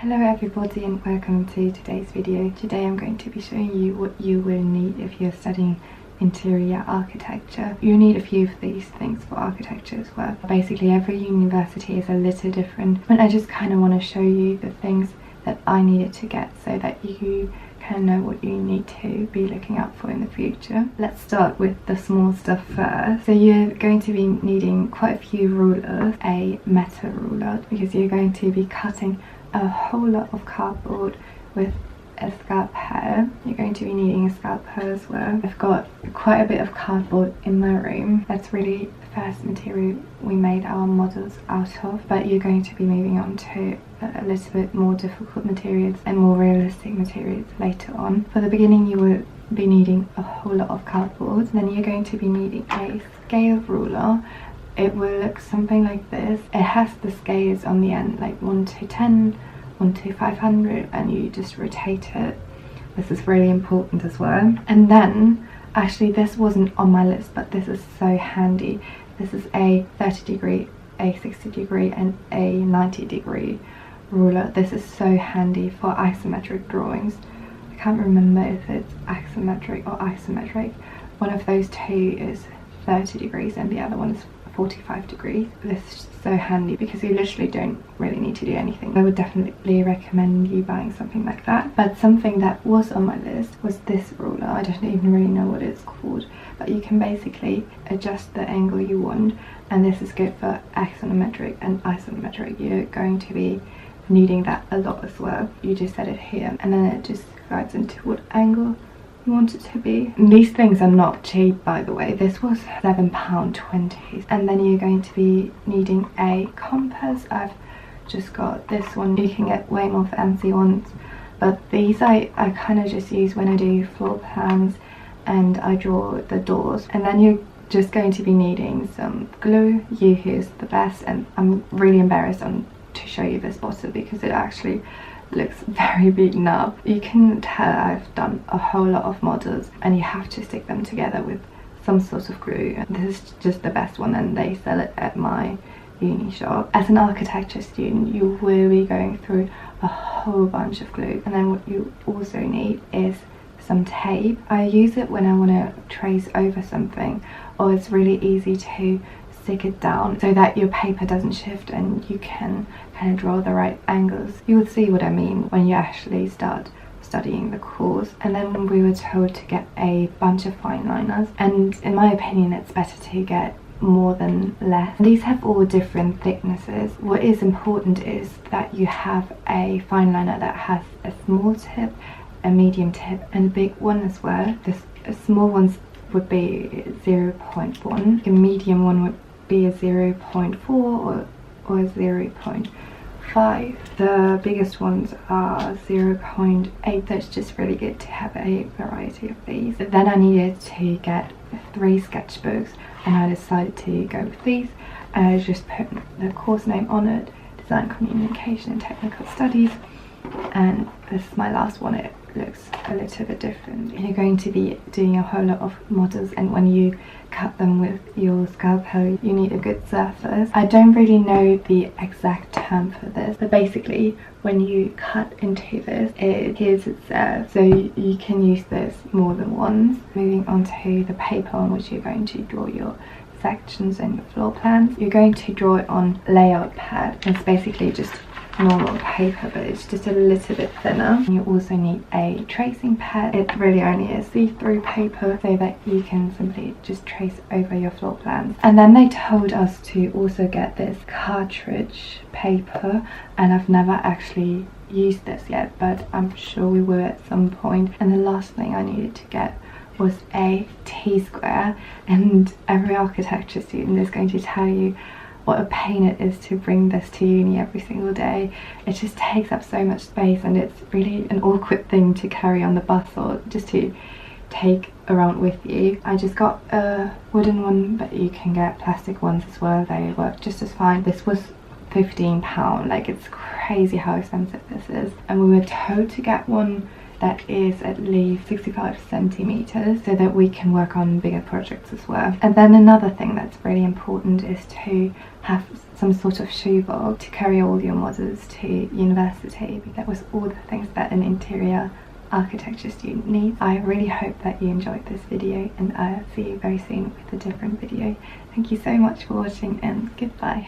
Hello everybody and welcome to today's video. Today I'm going to be showing you what you will need if you're studying interior architecture. You need a few of these things for architecture as well. Basically every university is a little different, but I just kind of want to show you the things that I needed to get so that you can know what you need to be looking out for in the future. Let's start with the small stuff first. So you're going to be needing quite a few rulers, a metal ruler, because you're going to be cutting a whole lot of cardboard with a scalpel. You're going to be needing a scalpel as well. I've got quite a bit of cardboard in my room. That's really the first material we made our models out of, but you're going to be moving on to a little bit more difficult materials and more realistic materials later on. For the beginning you will be needing a whole lot of cardboard. Then you're going to be needing a scale ruler. It will look something like this. It has the scales on the end, like 1 to 10, 1 to 500, and you just rotate it. This is really important as well. And then, actually this wasn't on my list, but this is so handy. This is a 30 degree, a 60 degree and a 90 degree ruler. This is so handy for isometric drawings. I can't remember if it's axisymmetric or isometric. One of those two is 30 degrees and the other one is 45 degrees. This is so handy because you literally don't really need to do anything. I would definitely recommend you buying something like that. But something that was on my list was this ruler. I don't even really know what it's called, but you can basically adjust the angle you want, and this is good for axonometric and isometric. You're going to be needing that a lot as well. You just set it here and then it just guides into what angle you want it to be. These things are not cheap, by the way. This was £7.20. And then you're going to be needing a compass. I've just got this one. You can get way more fancy ones, but these I kind of just use when I do floor plans and I draw the doors. And then you're just going to be needing some glue. Yoo-hoo's the best, and I'm really embarrassed to show you this bottle because it actually looks very beaten up. You can tell I've done a whole lot of models and you have to stick them together with some sort of glue. This is just the best one and they sell it at my uni shop. As an architecture student you will be going through a whole bunch of glue, and then what you also need is some tape. I use it when I want to trace over something, or it's really easy to stick it down so that your paper doesn't shift and you can kind of draw the right angles. You'll see what I mean when you actually start studying the course. And then we were told to get a bunch of fine liners, and in my opinion it's better to get more than less. These have all different thicknesses. What is important is that you have a fine liner that has a small tip, a medium tip and a big one as well. The small ones would be 0.1, a medium one would be a 0.4 or a 0.5. The biggest ones are 0.8. That's just really good to have a variety of these. Then I needed to get 3 sketchbooks and I decided to go with these, and I just put the course name on it, Design, Communication and Technical Studies, and this is my last one. It looks a little bit different. You're going to be doing a whole lot of models, and when you cut them with your scalpel you need a good surface. I don't really know the exact term for this, but basically when you cut into this it heals itself, so you can use this more than once. Moving on to the paper on which you're going to draw your sections and your floor plans. You're going to draw it on layout pad. It's basically just normal paper, but it's just a little bit thinner. You also need a tracing pad. It really only is see-through paper so that you can simply just trace over your floor plans. And then they told us to also get this cartridge paper, and I've never actually used this yet, but I'm sure we will at some point. And the last thing I needed to get was a T-square, and every architecture student is going to tell you what a pain it is to bring this to uni every single day. It just takes up so much space and it's really an awkward thing to carry on the bus or just to take around with you. I just got a wooden one, but you can get plastic ones as well. They work just as fine. This was £15. Like, it's crazy how expensive this is, and we were told to get one that is at least 65 centimeters so that we can work on bigger projects as well. And then another thing that's really important is to have some sort of shoebox to carry all your models to university. That was all the things that an interior architecture student needs. I really hope that you enjoyed this video, and I'll see you very soon with a different video. Thank you so much for watching, and goodbye.